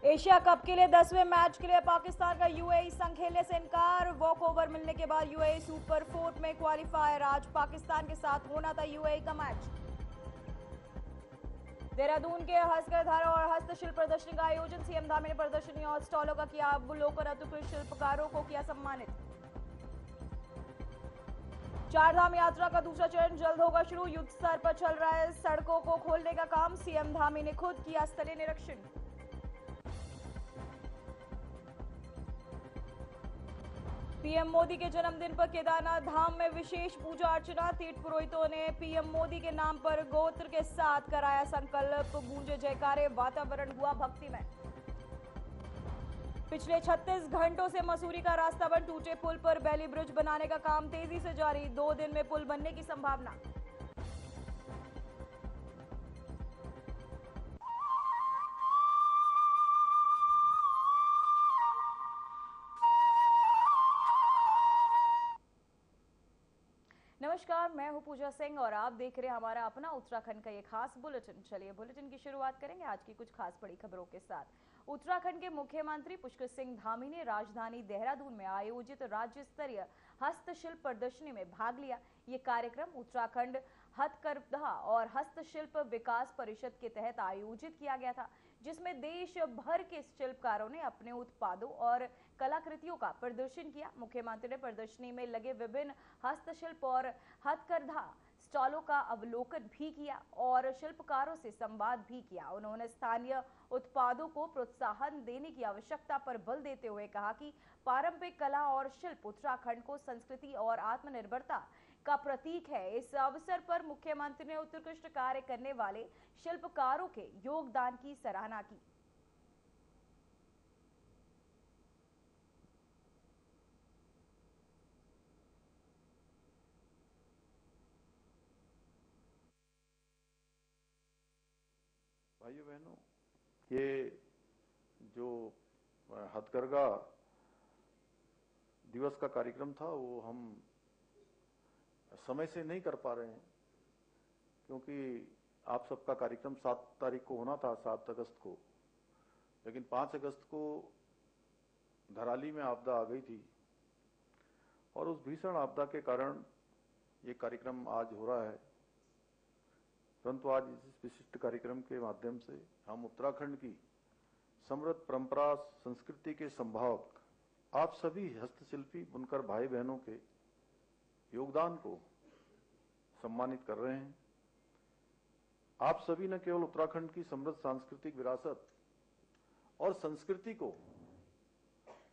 Asia cup के लिए 10वें मैच के लिए पाकिस्तान का यूएई संग खेलने से इनकार। वॉकओवर मिलने के बाद यूएई सुपर 4 में क्वालिफायर। आज पाकिस्तान के साथ होना था यूएई का मैच। देहरादून के हस्तकरघा और हस्तशिल्प प्रदर्शनी का आयोजन। सीएम धामी ने प्रदर्शनी और स्टॉलों का किया अवलोकन। उत्कृष्ट शिल्पकारों को किया सम्मानित। चारधाम यात्रा का दूसरा चरण जल्द होगा शुरू। युद्ध स्तर पर चल रहा है सड़कों को खोलने का काम। सीएम धामी ने खुद किया स्थलीय निरीक्षण। पीएम मोदी के जन्मदिन पर केदारनाथ धाम में विशेष पूजा अर्चना। तीर्थ पुरोहितों ने पीएम मोदी के नाम पर गोत्र के साथ कराया संकल्प। गूंजे जयकारे, वातावरण हुआ भक्तिमय। पिछले 36 घंटों से मसूरी का रास्ता बंद। टूटे पुल पर बैली ब्रिज बनाने का काम तेजी से जारी। 2 दिन में पुल बनने की संभावना। नमस्कार, मैं हूं पूजा सिंह और आप देख रहे हैं हमारा अपना उत्तराखंड का ये खास बुलेटिन। चलिए बुलेटिन की शुरुआत करेंगे आज की कुछ खास बड़ी खबरों के साथ। उत्तराखंड के मुख्यमंत्री पुष्कर सिंह धामी ने राजधानी देहरादून में आयोजित राज्य स्तरीय हस्तशिल्प प्रदर्शनी में भाग लिया। ये कार्यक्रम उत्तराखंड हथकरघा और हस्तशिल्प विकास परिषद के तहत आयोजित किया गया था, जिसमें देश भर के शिल्पकारों ने अपने उत्पादों और कलाकृतियों का प्रदर्शन किया। मुख्यमंत्री ने प्रदर्शनी में लगे विभिन्न हस्तशिल्प और हथकरघा स्टॉलों का अवलोकन भी किया और शिल्पकारों से संवाद भी किया। उन्होंने स्थानीय उत्पादों को प्रोत्साहन देने की आवश्यकता पर बल देते हुए कहा कि पारंपरिक कला और शिल्प उत्तराखंड को संस्कृति और आत्मनिर्भरता का प्रतीक है। इस अवसर पर मुख्यमंत्री ने उत्कृष्ट कार्य करने वाले शिल्पकारों के योगदान की सराहना की। भाइयों बहनों, ये जो हथकरघा दिवस का कार्यक्रम था वो हम समय से नहीं कर पा रहे हैं, क्योंकि आप सबका कार्यक्रम 7 तारीख को होना था, 7 अगस्त को, लेकिन 5 अगस्त को धराली में आपदा आ गई थी और उस भीषण आपदा के कारण ये कार्यक्रम आज हो रहा है। परंतु आज इस विशिष्ट कार्यक्रम के माध्यम से हम उत्तराखंड की समृद्ध परंपरा संस्कृति के संभावक आप सभी हस्तशिल्पी बुनकर भाई बहनों के योगदान को सम्मानित कर रहे हैं। आप सभी न केवल उत्तराखंड की समृद्ध सांस्कृतिक विरासत और संस्कृति को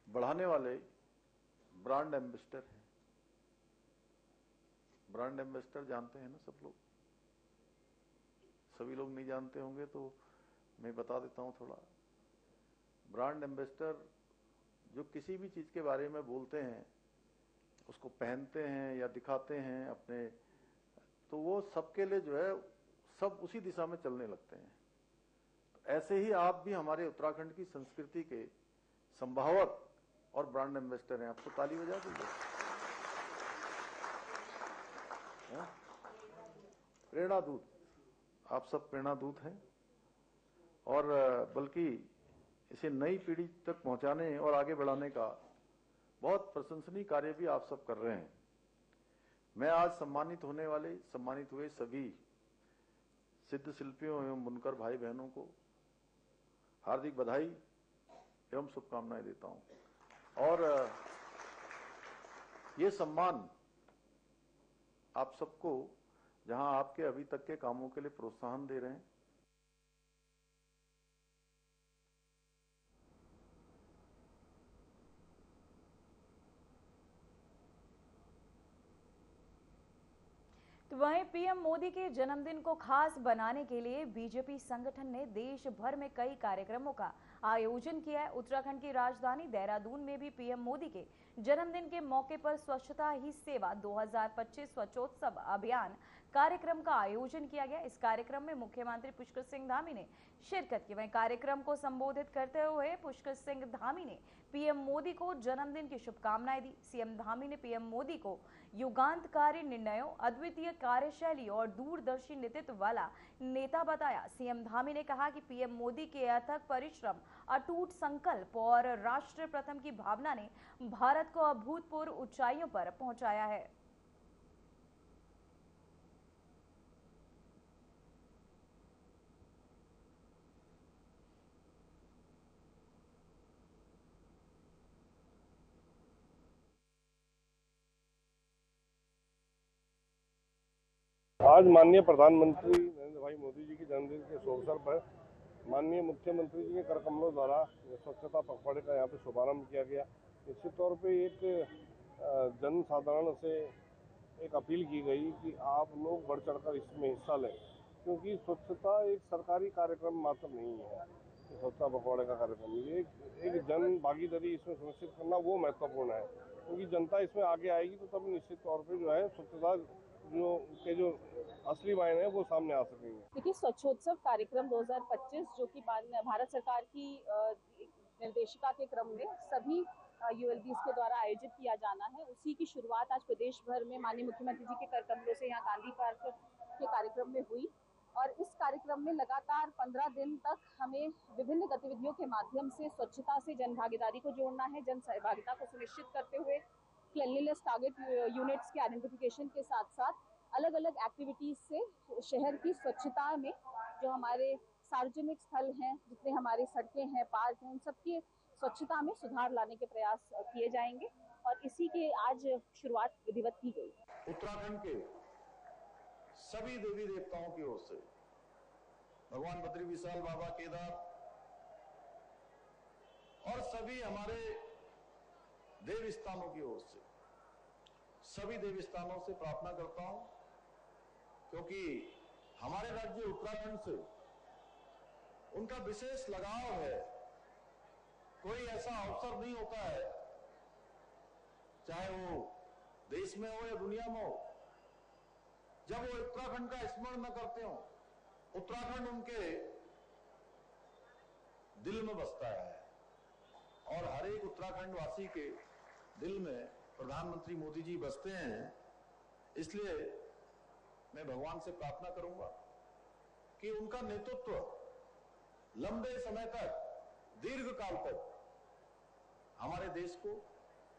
बढ़ाने वाले ब्रांड एम्बेसडर हैं। ब्रांड एम्बेसडर जानते हैं ना सब लोग? सभी लोग नहीं जानते होंगे तो मैं बता देता हूं थोड़ा। ब्रांड एम्बेसडर जो किसी भी चीज के बारे में बोलते हैं, उसको पहनते हैं या दिखाते हैं अपने, तो वो सबके लिए जो है सब उसी दिशा में चलने लगते हैं। तो ऐसे ही आप भी हमारे उत्तराखंड की संस्कृति के संभावक और ब्रांड एम्बेसडर हैं। आपको ताली बजा दीजिए। प्रेरणा दूत, आप सब प्रेरणा दूत हैं और बल्कि इसे नई पीढ़ी तक पहुंचाने और आगे बढ़ाने का बहुत प्रशंसनीय कार्य भी आप सब कर रहे हैं। मैं आज सम्मानित हुए सभी सिद्ध शिल्पियों एवं बुनकर भाई बहनों को हार्दिक बधाई एवं शुभकामनाएं देता हूं और ये सम्मान आप सबको, जहां आपके अभी तक के कामों के लिए प्रोत्साहन दे रहे हैं। तो वहीं पीएम मोदी के जन्मदिन को खास बनाने के लिए बीजेपी संगठन ने देश भर में कई कार्यक्रमों का आयोजन किया है। उत्तराखंड की राजधानी देहरादून में भी पीएम मोदी के जन्मदिन के मौके पर स्वच्छता ही सेवा 2025 स्वच्छोत्सव अभियान कार्यक्रम का आयोजन किया गया। इस कार्यक्रम में मुख्यमंत्री पुष्कर सिंह धामी ने शिरकत की। वहीं कार्यक्रम को संबोधित करते हुए पुष्कर सिंह धामी ने पीएम मोदी को जन्मदिन की शुभकामनाएं दी। सीएम धामी ने पीएम मोदी को युगांतकारी निर्णयों, अद्वितीय कार्यशैली और दूरदर्शी नेतृत्व वाला नेता बताया। सीएम धामी ने कहा कि पीएम मोदी के अथक परिश्रम, अटूट संकल्प और राष्ट्र प्रथम की भावना ने भारत को अभूतपूर्व ऊंचाइयों पर पहुंचाया है। आज माननीय प्रधानमंत्री नरेंद्र भाई मोदी जी के जन्मदिन के शुभ अवसर पर माननीय मुख्यमंत्री जी के कर कमलों द्वारा स्वच्छता पखवाड़े का यहाँ पे शुभारंभ किया गया। निश्चित तौर पे एक जन साधारण से एक अपील की गई कि आप लोग बढ़ चढ़कर इसमें हिस्सा लें, क्योंकि स्वच्छता एक सरकारी कार्यक्रम मात्र नहीं है। स्वच्छता पखवाड़े का कार्यक्रम ये एक जन भागीदारी इसमें सुनिश्चित करना वो महत्वपूर्ण है, क्योंकि जनता इसमें आगे आएगी तो तब निश्चित तौर पर जो है स्वच्छता जो असली मायने है वो सामने आ सकेंगे। देखिए, स्वच्छोत्सव कार्यक्रम 2025 जो कि भारत सरकार की निर्देशिका के क्रम में सभी यूएलबीज के द्वारा आयोजित किया जाना है, उसी की शुरुआत आज प्रदेश भर में माननीय मुख्यमंत्री जी के कर कमलों से यहाँ गांधी पार्क के कार्यक्रम में हुई। और इस कार्यक्रम में लगातार 15 दिन तक हमें विभिन्न गतिविधियों के माध्यम से स्वच्छता से जन भागीदारी को जोड़ना है, जन सहभागिता को सुनिश्चित करते हुए क्लीनलीनेस टारगेट यूनिट्स के आइडेंटिफिकेशन के साथ साथ अलग अलग एक्टिविटीज से शहर की स्वच्छता में जो हमारे सार्वजनिक स्थल हैं, जितने हमारे सड़कें हैं, पार्क हैं, उन सबकी स्वच्छता में सुधार लाने के प्रयास किए जाएंगे और इसी के आज शुरुआत विधिवत की गई। उत्तराखंड के सभी देवी देवताओं की ओर से, भगवान बद्री विशाल बाबा, केदार और सभी हमारे देव स्थानों की ओर से सभी देव स्थानों से प्रार्थना करता हूं, क्योंकि हमारे राज्य उत्तराखंड से उनका विशेष लगाव है। कोई ऐसा अवसर नहीं होता है, चाहे वो देश में हो या दुनिया में हो, जब वो उत्तराखंड का स्मरण न करते हो। उत्तराखंड उनके दिल में बसता है और हर एक उत्तराखंड वासी के दिल में प्रधानमंत्री मोदी जी बसते हैं। इसलिए मैं भगवान से प्रार्थना करूंगा कि उनका नेतृत्व लंबे समय तक, दीर्घ काल तक हमारे देश को,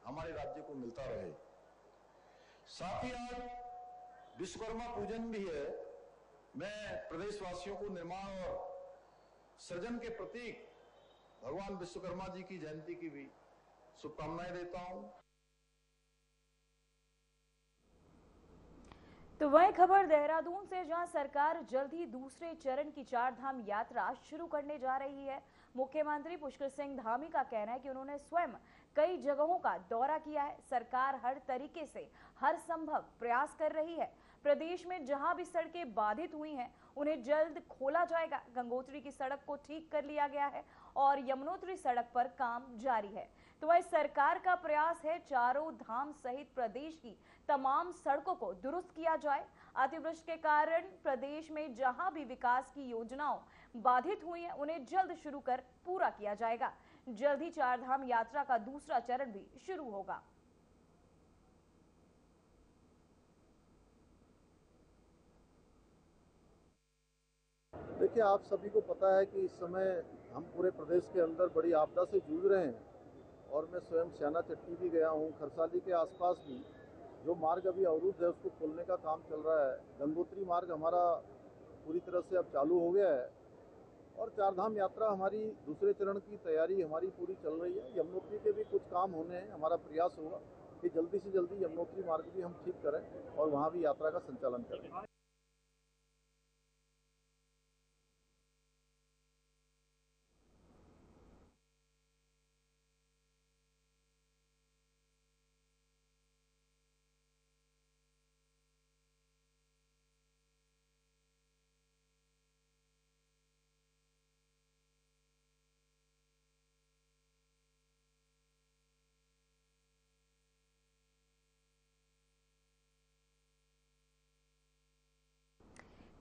हमारे राज्य को मिलता रहे। साथ ही आज विश्वकर्मा पूजन भी है। मैं प्रदेशवासियों को निर्माण और सृजन के प्रतीक भगवान विश्वकर्मा जी की जयंती की भी शुभकामनाएं देता हूं। तो वही खबर देहरादून से, जहां सरकार जल्द ही दूसरे चरण की चारधाम यात्रा शुरू करने जा रही है। मुख्यमंत्री पुष्कर सिंह धामी का कहना है कि उन्होंने स्वयं कई जगहों का दौरा किया है। सरकार हर तरीके से हर संभव प्रयास कर रही है। प्रदेश में जहां भी सड़कें बाधित हुई हैं उन्हें जल्द खोला जाएगा। गंगोत्री की सड़क को ठीक कर लिया गया है और यमुनोत्री सड़क पर काम जारी है। तो वह सरकार का प्रयास है चारों धाम सहित प्रदेश की तमाम सड़कों को दुरुस्त किया जाए। अतिवृष्टि के कारण प्रदेश में जहां भी विकास की योजनाओं बाधित हुई हैं उन्हें जल्द शुरू कर पूरा किया जाएगा। जल्द ही चारधाम यात्रा का दूसरा चरण भी शुरू होगा। देखिए, आप सभी को पता है कि इस समय हम पूरे प्रदेश के अंदर बड़ी आपदा से जूझ रहे हैं और मैं स्वयं श्याना चट्टी भी गया हूं। खरसाली के आसपास भी जो मार्ग अभी अवरुद्ध है उसको खोलने का काम चल रहा है। गंगोत्री मार्ग हमारा पूरी तरह से अब चालू हो गया है और चारधाम यात्रा हमारी दूसरे चरण की तैयारी हमारी पूरी चल रही है। यमुनोत्री के भी कुछ काम होने हैं। हमारा प्रयास होगा कि जल्दी से जल्दी यमुनोत्री मार्ग भी हम ठीक करें और वहाँ भी यात्रा का संचालन करें।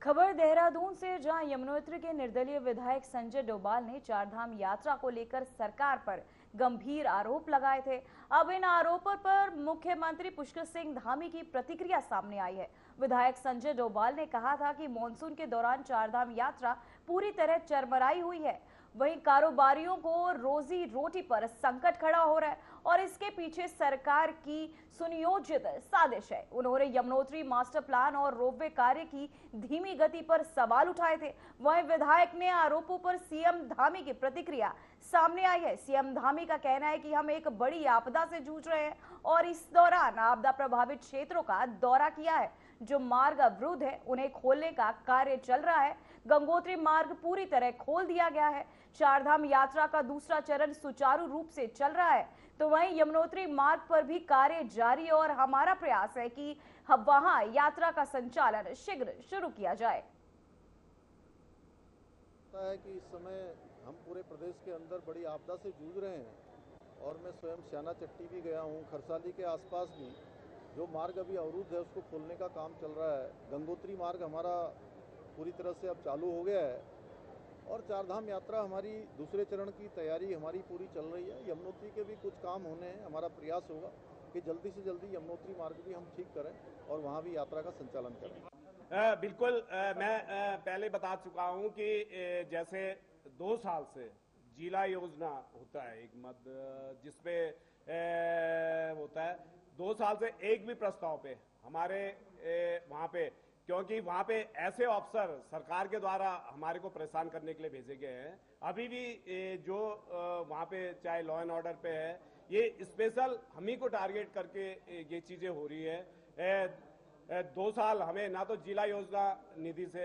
खबर देहरादून से, जहां यमुनोत्री के निर्दलीय विधायक संजय डोभाल ने चारधाम यात्रा को लेकर सरकार पर गंभीर आरोप लगाए थे। अब इन आरोपों पर मुख्यमंत्री पुष्कर सिंह धामी की प्रतिक्रिया सामने आई है। विधायक संजय डोभाल ने कहा था कि मॉनसून के दौरान चारधाम यात्रा पूरी तरह चरमराई हुई है। वहीं कारोबारियों को रोजी रोटी पर संकट खड़ा हो रहा है और इसके पीछे सरकार की सुनियोजित साजिश है। उन्होंने यमुनोत्री मास्टर प्लान और रोपवे कार्य की धीमी गति पर सवाल उठाए थे। वहीं विधायक ने आरोपों पर सीएम धामी की प्रतिक्रिया सामने आई है। सीएम धामी का कहना है कि हम एक बड़ी आपदा से जूझ रहे हैं और इस दौरान आपदा प्रभावित क्षेत्रों का दौरा किया है। जो मार्ग अवरुद्ध है उन्हें खोलने का कार्य चल रहा है। गंगोत्री मार्ग पूरी तरह खोल दिया गया है। चारधाम यात्रा का दूसरा चरण सुचारू रूप से चल रहा है, तो वहीं यमुनोत्री मार्ग पर भी कार्य जारी है और हमारा प्रयास है कि वहां यात्रा का संचालन शीघ्र शुरू किया जाए। है कि इस समय हम पूरे प्रदेश के अंदर बड़ी आपदा से जूझ रहे हैं और मैं स्वयं श्याना चट्टी भी गया हूं। खरसाली के आसपास भी जो मार्ग अभी अवरुद्ध है उसको खोलने का काम चल रहा है। गंगोत्री मार्ग हमारा पूरी तरह से अब चालू हो गया है और चारधाम यात्रा हमारी दूसरे चरण की तैयारी हमारी पूरी चल रही है। यमुनोत्री के भी कुछ काम होने हैं। हमारा प्रयास होगा कि जल्दी से जल्दी यमुनोत्री मार्ग भी हम ठीक करें और वहाँ भी यात्रा का संचालन करें। बिल्कुल, मैं पहले बता चुका हूं कि जैसे 2 साल से जिला योजना होता है एक मद जिसपे होता है, 2 साल से एक भी प्रस्ताव पे हमारे वहाँ पे, क्योंकि वहाँ पे ऐसे अफसर सरकार के द्वारा हमारे को परेशान करने के लिए भेजे गए हैं। अभी भी जो वहाँ पे चाहे लॉ एंड ऑर्डर पे है, ये स्पेशल हम ही को टारगेट करके ये चीजें हो रही है। 2 साल हमें ना तो जिला योजना निधि से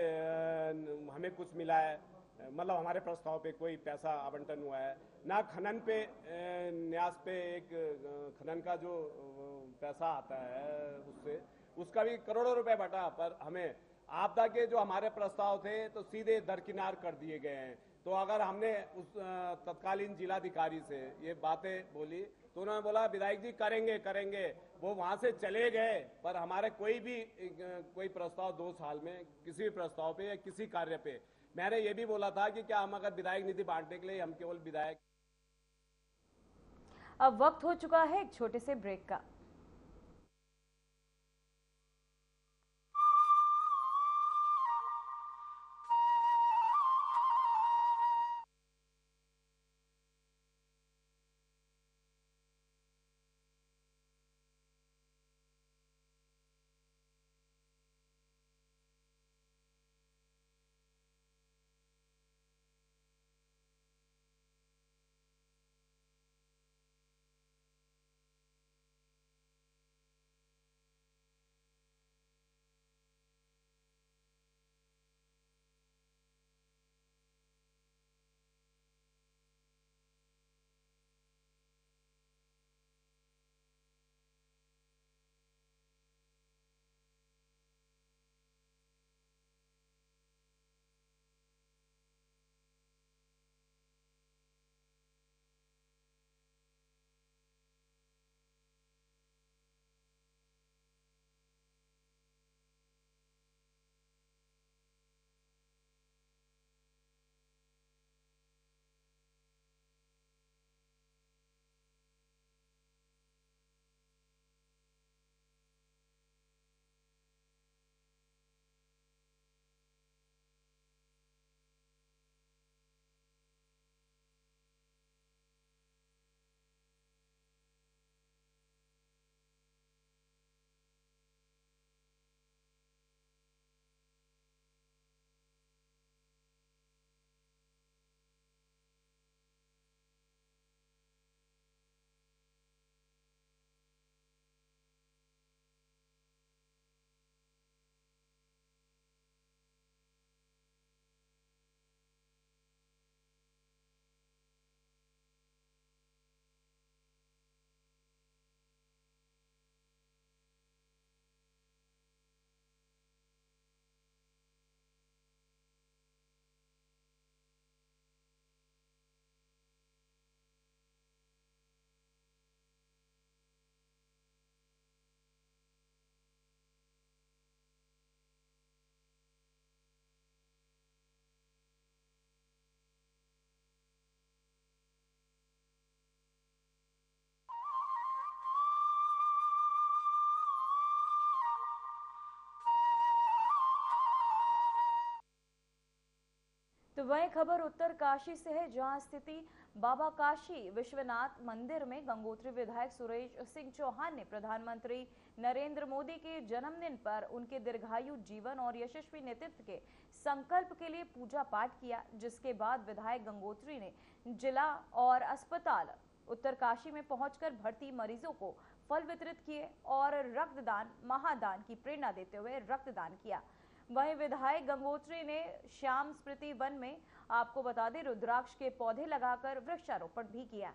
हमें कुछ मिला है, मतलब हमारे प्रस्ताव पे कोई पैसा आवंटन हुआ है, ना खनन पे न्यास पे एक खनन का जो पैसा आता है उसका भी करोड़ों रुपए बटा, पर हमें आपदा के जो हमारे प्रस्ताव थे तो सीधे दरकिनार कर दिए गए हैं। तो अगर हमने उस तत्कालीन जिलाधिकारी से ये बातें बोली तो उन्होंने बोला विधायक जी करेंगे, वो वहां से चले गए, पर हमारे कोई प्रस्ताव 2 साल में किसी भी प्रस्ताव पे या किसी कार्य पे, मैंने ये भी बोला था कि क्या हम अगर विधायक निधि बांटने के लिए हम केवल विधायक। अब वक्त हो चुका है एक छोटे से ब्रेक का। तो वही खबर उत्तर काशी से है, जहां स्थिति बाबा काशी विश्वनाथ मंदिर में गंगोत्री विधायक सुरेश सिंह चौहान ने प्रधानमंत्री नरेंद्र मोदी के जन्मदिन पर उनके दीर्घायु जीवन और यशस्वी नेतृत्व के संकल्प के लिए पूजा पाठ किया। जिसके बाद विधायक गंगोत्री ने जिला और अस्पताल उत्तरकाशी में पहुंचकर भर्ती मरीजों को फल वितरित किए और रक्तदान महादान की प्रेरणा देते हुए रक्तदान किया। वहीं विधायक गंगोत्री ने श्याम स्मृति वन में आपको बता दें रुद्राक्ष के पौधे लगाकर वृक्षारोपण भी किया।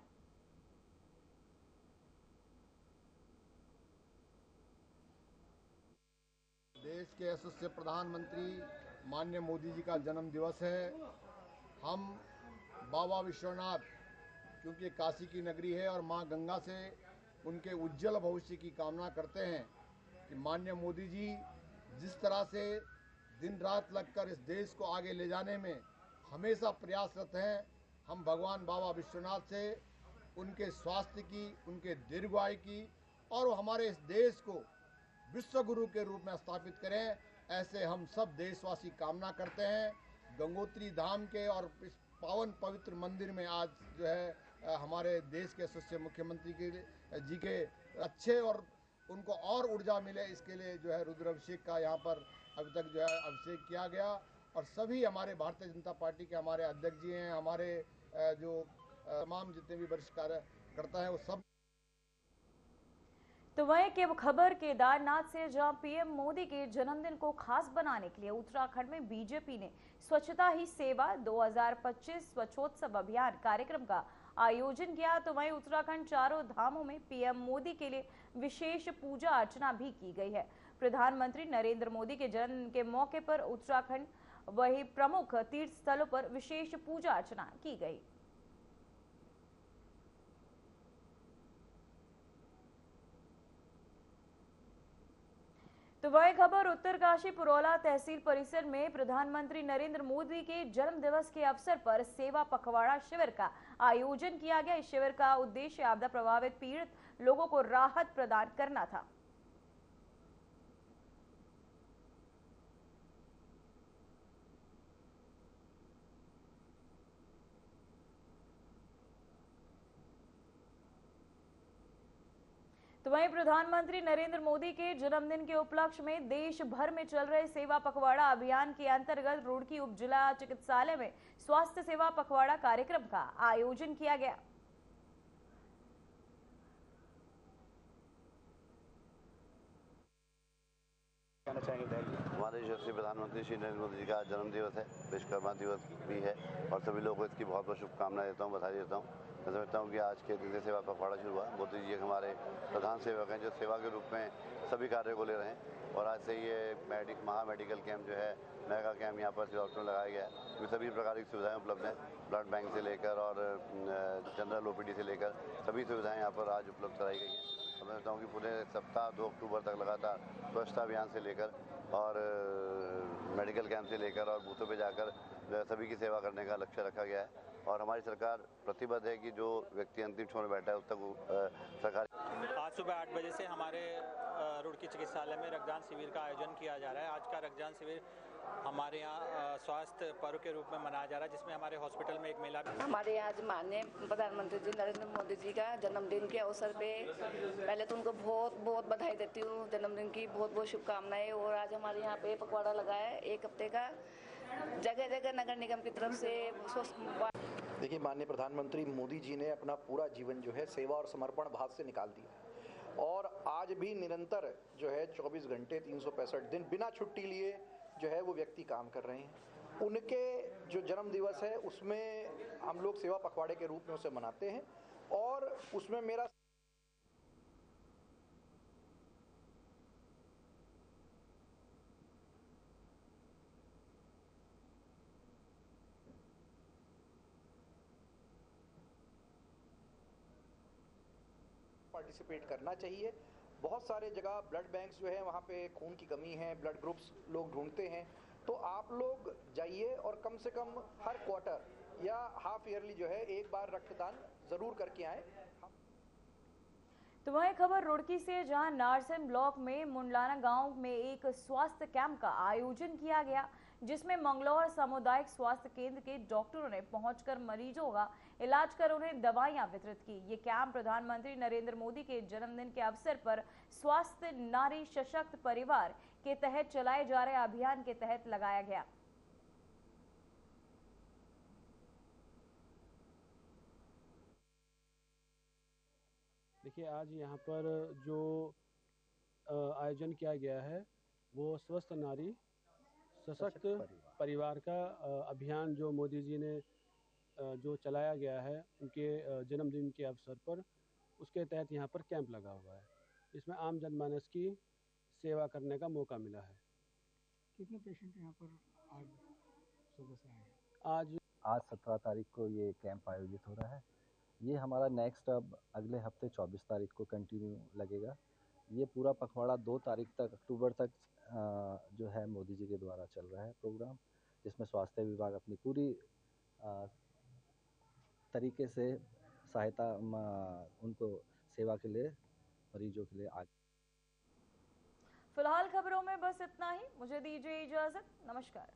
देश के यशस्वी प्रधानमंत्री माननीय मोदी जी का जन्म दिवस है। हम बाबा विश्वनाथ, क्योंकि काशी की नगरी है और मां गंगा से उनके उज्जवल भविष्य की कामना करते हैं कि माननीय मोदी जी जिस तरह से दिन रात लगकर इस देश को आगे ले जाने में हमेशा प्रयासरत हैं, हम भगवान बाबा विश्वनाथ से उनके स्वास्थ्य की, उनके दीर्घायु की और हमारे इस देश को विश्व गुरु के रूप में स्थापित करें, ऐसे हम सब देशवासी कामना करते हैं। गंगोत्री धाम के और इस पावन पवित्र मंदिर में आज जो है हमारे देश के यशस्वी मुख्यमंत्री जी के अच्छे और उनको और ऊर्जा मिले, इसके लिए जो है रुद्राभिषेक का यहाँ पर अभी तक जो है अभिषेक किया गया। और सभी हमारे भारतीय जनता पार्टी के हमारे अध्यक्ष जी हैं, हमारे जो तमाम जितने भी वरिष्ठ कार्यकर्ता हैं वो सब। तो वहीं की खबर केदारनाथ से, जहां पीएम मोदी के जन्मदिन को खास बनाने के लिए उत्तराखंड में बीजेपी ने स्वच्छता ही सेवा 2025 स्वच्छोत्सव अभियान कार्यक्रम का आयोजन किया। तो वहीं उत्तराखंड चारों धामों में पीएम मोदी के लिए विशेष पूजा अर्चना भी की गई है। प्रधानमंत्री नरेंद्र मोदी के जन्मदिन के मौके पर उत्तराखंड वही प्रमुख तीर्थ स्थलों पर विशेष पूजा अर्चना की गई। तो वही खबर उत्तरकाशी पुरौला तहसील परिसर में प्रधानमंत्री नरेंद्र मोदी के जन्म दिवस के अवसर पर सेवा पखवाड़ा शिविर का आयोजन किया गया। इस शिविर का उद्देश्य आपदा प्रभावित पीड़ित लोगों को राहत प्रदान करना था। तो वहीं प्रधानमंत्री नरेंद्र मोदी के जन्मदिन के उपलक्ष्य में देश भर में चल रहे सेवा पखवाड़ा अभियान के अंतर्गत रुड़की उप जिला चिकित्सालय में स्वास्थ्य सेवा पखवाड़ा कार्यक्रम का आयोजन किया गया। हमारे यशस्वी प्रधानमंत्री श्री नरेंद्र मोदी जी का जन्म दिवस है, विश्वकर्मा दिवस भी है और सभी लोगों को इसकी बहुत बहुत शुभकामनाएं देता हूँ, बधाई देता हूँ। मैं समझता हूँ कि आज के दिन से सेवा पखवाड़ा शुरू हुआ। मोदी जी हमारे प्रधान सेवक हैं जो सेवा के रूप में सभी कार्यों को ले रहे हैं और आज से ये महा मेडिकल कैंप जो है, मेगा कैंप यहाँ पर हॉस्पिटल में लगाया गया है। इसमें सभी प्रकार की सुविधाएं उपलब्ध हैं, ब्लड बैंक से लेकर और जनरल ओपीडी से लेकर सभी सुविधाएं यहाँ पर आज उपलब्ध कराई गई हैं। मैं समझता हूँ कि पूरे सप्ताह 2 अक्टूबर तक लगातार स्वच्छता अभियान से लेकर और मेडिकल कैंप से लेकर और बूथों पे जाकर सभी की सेवा करने का लक्ष्य रखा गया है और हमारी सरकार प्रतिबद्ध है कि जो व्यक्ति अंतिम छोर में बैठा है उस तक सरकार। आज सुबह 8 बजे से हमारे रुड़की चिकित्सालय में रक्तदान शिविर का आयोजन किया जा रहा है। आज का रक्तदान शिविर हमारे यहाँ स्वास्थ्य पर्व के रूप में मनाया जा रहा है, जिसमें हमारे हॉस्पिटल में एक मेला भी। हमारे आज माननीय प्रधानमंत्री जी नरेंद्र मोदी जी का जन्मदिन के अवसर पे पहले तो उनको बहुत बहुत बधाई देती हूँ, जन्मदिन की बहुत बहुत शुभकामनाएं। और आज हमारे यहाँ पे पखवाड़ा लगा है 1 हफ्ते का, जगह जगह नगर निगम की तरफ से। देखिए, माननीय प्रधानमंत्री मोदी जी ने अपना पूरा जीवन जो है सेवा और समर्पण भाव से निकाल दिया और आज भी निरंतर जो है 24 घंटे 365 दिन बिना छुट्टी लिए जो है वो व्यक्ति काम कर रहे हैं। उनके जो जन्म दिवस है उसमें हम लोग सेवा पखवाड़े के रूप में उसे मनाते हैं और उसमें मेरा पार्टिसिपेट करना चाहिए। बहुत सारे जगह ब्लड बैंक्स जो है वहाँ पे खून की कमी है, ब्लड ग्रुप्स लोग ढूंढते हैं, तो आप लोग जाइए और कम से कम हर क्वार्टर या हाफ ईयरली जो है एक बार रक्तदान जरूर करके आए। तो वही खबर रुड़की से, जहां नारसन ब्लॉक में मुंडलाना गांव में एक स्वास्थ्य कैंप का आयोजन किया गया। जिसमें मंगलौर सामुदायिक स्वास्थ्य केंद्र के डॉक्टरों ने पहुंचकर मरीजों का इलाज कर उन्हें दवाइयां वितरित की। ये कैंप प्रधानमंत्री नरेंद्र मोदी के जन्मदिन के अवसर पर स्वास्थ्य नारी सशक्त परिवार के तहत चलाए जा रहे अभियान के तहत लगाया गया। देखिए, आज यहाँ पर जो आयोजन किया गया है वो स्वस्थ नारी सशक्त परिवार का अभियान जो मोदी जी ने जो चलाया गया है उनके जन्मदिन के अवसर पर, उसके तहत यहाँ पर कैंप लगा हुआ है। इसमें आम जनमानस की सेवा करने का मौका मिला है। कितने पेशेंट यहाँ पर आज सुबह से आए हैं? आज 17 तारीख को ये कैंप आयोजित हो रहा है। ये हमारा नेक्स्ट अब अगले हफ्ते 24 तारीख को कंटिन्यू लगेगा। ये पूरा पखवाड़ा 2 तारीख तक, अक्टूबर तक जो है मोदी जी के द्वारा चल रहा है प्रोग्राम, जिसमें स्वास्थ्य विभाग अपनी पूरी तरीके से सहायता उनको सेवा के लिए, मरीजों के लिए आगे। फिलहाल खबरों में बस इतना ही। मुझे दीजिए इजाजत। नमस्कार।